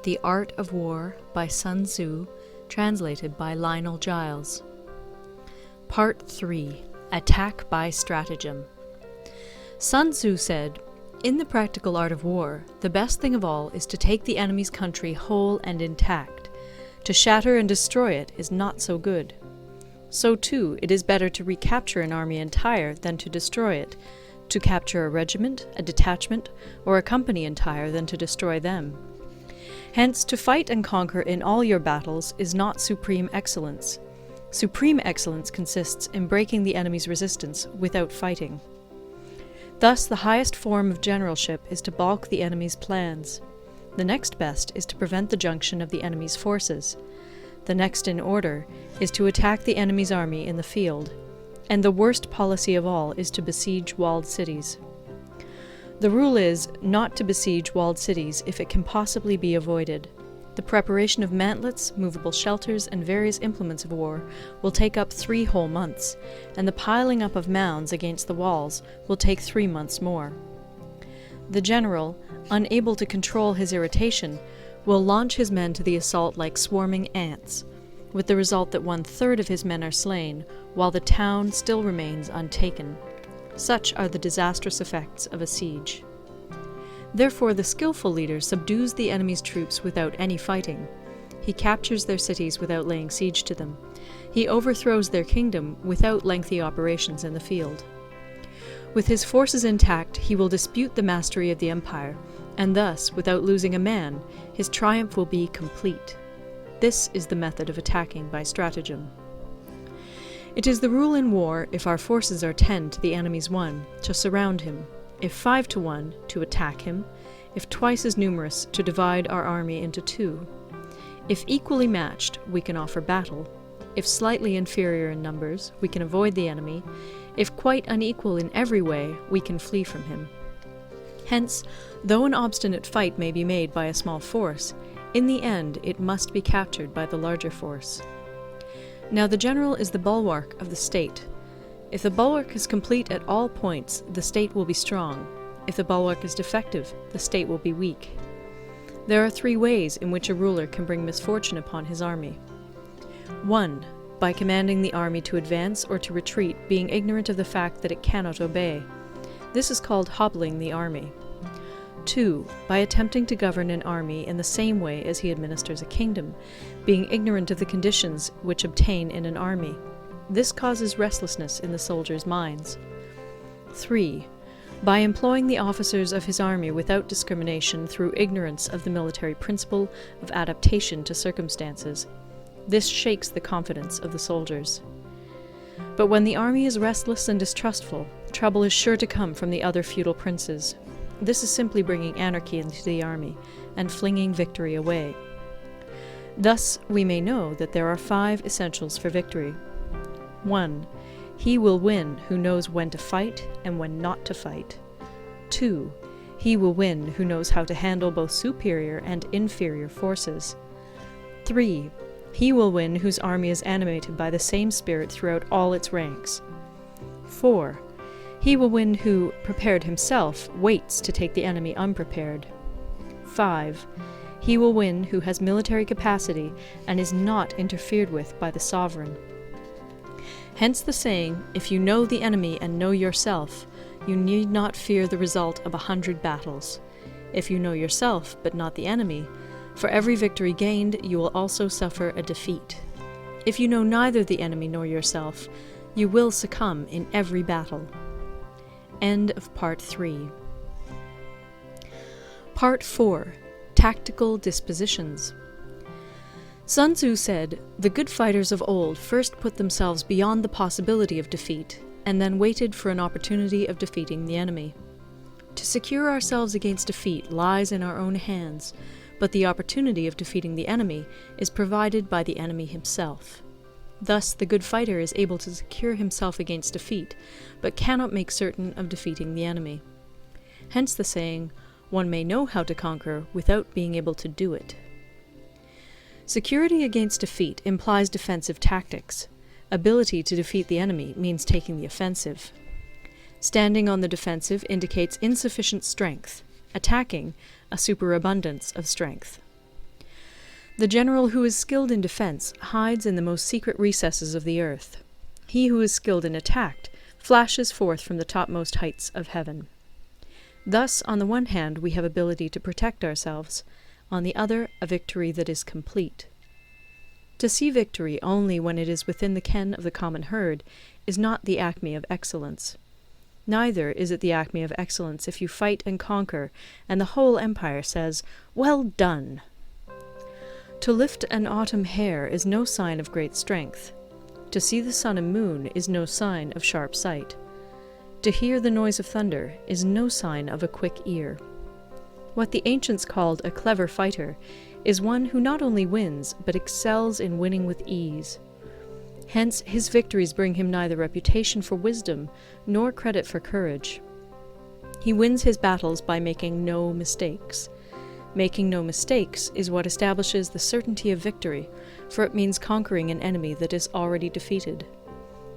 The Art of War by Sun Tzu, translated by Lionel Giles. Part 3. Attack by Stratagem. Sun Tzu said, "In the practical art of war, the best thing of all is to take the enemy's country whole and intact. To shatter and destroy it is not so good. So too, it is better to recapture an army entire than to destroy it, to capture a regiment, a detachment, or a company entire than to destroy them. Hence, to fight and conquer in all your battles is not supreme excellence. Supreme excellence consists in breaking the enemy's resistance without fighting. Thus, the highest form of generalship is to balk the enemy's plans. The next best is to prevent the junction of the enemy's forces. The next in order is to attack the enemy's army in the field. And the worst policy of all is to besiege walled cities. The rule is not to besiege walled cities if it can possibly be avoided. The preparation of mantlets, movable shelters, and various implements of war will take up 3 whole months, and the piling up of mounds against the walls will take 3 months more. The general, unable to control his irritation, will launch his men to the assault like swarming ants, with the result that 1/3 of his men are slain, while the town still remains untaken. Such are the disastrous effects of a siege. Therefore the skillful leader subdues the enemy's troops without any fighting. He captures their cities without laying siege to them. He overthrows their kingdom without lengthy operations in the field. With his forces intact, he will dispute the mastery of the empire, and thus, without losing a man, his triumph will be complete. This is the method of attacking by stratagem. It is the rule in war, if our forces are 10 to the enemy's 1, to surround him; if 5 to 1, to attack him; if twice as numerous, to divide our army into 2. If equally matched, we can offer battle; if slightly inferior in numbers, we can avoid the enemy; if quite unequal in every way, we can flee from him. Hence, though an obstinate fight may be made by a small force, in the end it must be captured by the larger force. Now the general is the bulwark of the state. If the bulwark is complete at all points, the state will be strong. If the bulwark is defective, the state will be weak. There are 3 ways in which a ruler can bring misfortune upon his army. 1. By commanding the army to advance or to retreat, being ignorant of the fact that it cannot obey. This is called hobbling the army. 2. By attempting to govern an army in the same way as he administers a kingdom, being ignorant of the conditions which obtain in an army. This causes restlessness in the soldiers' minds. 3. By employing the officers of his army without discrimination through ignorance of the military principle of adaptation to circumstances. This shakes the confidence of the soldiers. But when the army is restless and distrustful, trouble is sure to come from the other feudal princes. This is simply bringing anarchy into the army, and flinging victory away. Thus we may know that there are 5 essentials for victory. 1. He will win who knows when to fight and when not to fight. 2. He will win who knows how to handle both superior and inferior forces. 3. He will win whose army is animated by the same spirit throughout all its ranks. 4. He will win who, prepared himself, waits to take the enemy unprepared. 5. He will win who has military capacity and is not interfered with by the sovereign. Hence the saying, if you know the enemy and know yourself, you need not fear the result of 100 battles. If you know yourself, but not the enemy, for every victory gained you will also suffer a defeat. If you know neither the enemy nor yourself, you will succumb in every battle. End of Part 3. Part 4. Tactical Dispositions. Sun Tzu said, "The good fighters of old first put themselves beyond the possibility of defeat, and then waited for an opportunity of defeating the enemy. To secure ourselves against defeat lies in our own hands, but the opportunity of defeating the enemy is provided by the enemy himself. Thus the good fighter is able to secure himself against defeat, but cannot make certain of defeating the enemy. Hence the saying, one may know how to conquer without being able to do it." Security against defeat implies defensive tactics. Ability to defeat the enemy means taking the offensive. Standing on the defensive indicates insufficient strength. Attacking, a superabundance of strength. The general who is skilled in defense hides in the most secret recesses of the earth. He who is skilled in attack flashes forth from the topmost heights of heaven. Thus, on the one hand, we have ability to protect ourselves, on the other, a victory that is complete. To see victory only when it is within the ken of the common herd is not the acme of excellence. Neither is it the acme of excellence if you fight and conquer, and the whole empire says, "Well done!" To lift an autumn hair is no sign of great strength. To see the sun and moon is no sign of sharp sight. To hear the noise of thunder is no sign of a quick ear. What the ancients called a clever fighter is one who not only wins, but excels in winning with ease. Hence his victories bring him neither reputation for wisdom nor credit for courage. He wins his battles by making no mistakes. Making no mistakes is what establishes the certainty of victory, for it means conquering an enemy that is already defeated.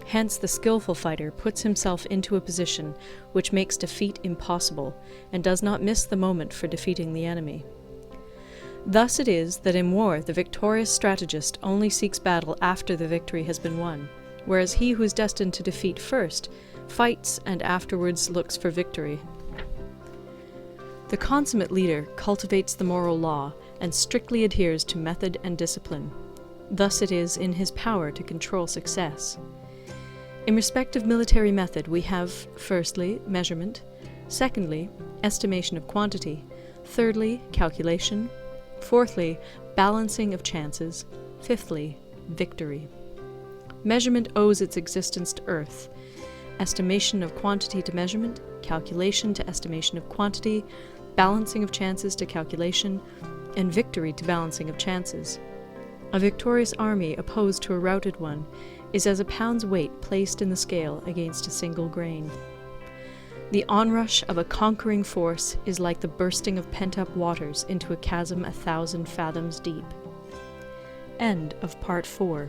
Hence the skillful fighter puts himself into a position which makes defeat impossible, and does not miss the moment for defeating the enemy. Thus it is that in war the victorious strategist only seeks battle after the victory has been won, whereas he who is destined to defeat first fights and afterwards looks for victory. The consummate leader cultivates the moral law and strictly adheres to method and discipline. Thus it is in his power to control success. In respect of military method we have, firstly, measurement, secondly, estimation of quantity, thirdly, calculation, fourthly, balancing of chances, fifthly, victory. Measurement owes its existence to earth, estimation of quantity to measurement, calculation to estimation of quantity, balancing of chances to calculation, and victory to balancing of chances. A victorious army opposed to a routed one is as a pound's weight placed in the scale against a single grain. The onrush of a conquering force is like the bursting of pent-up waters into a chasm 1,000 fathoms deep. End of Part 4.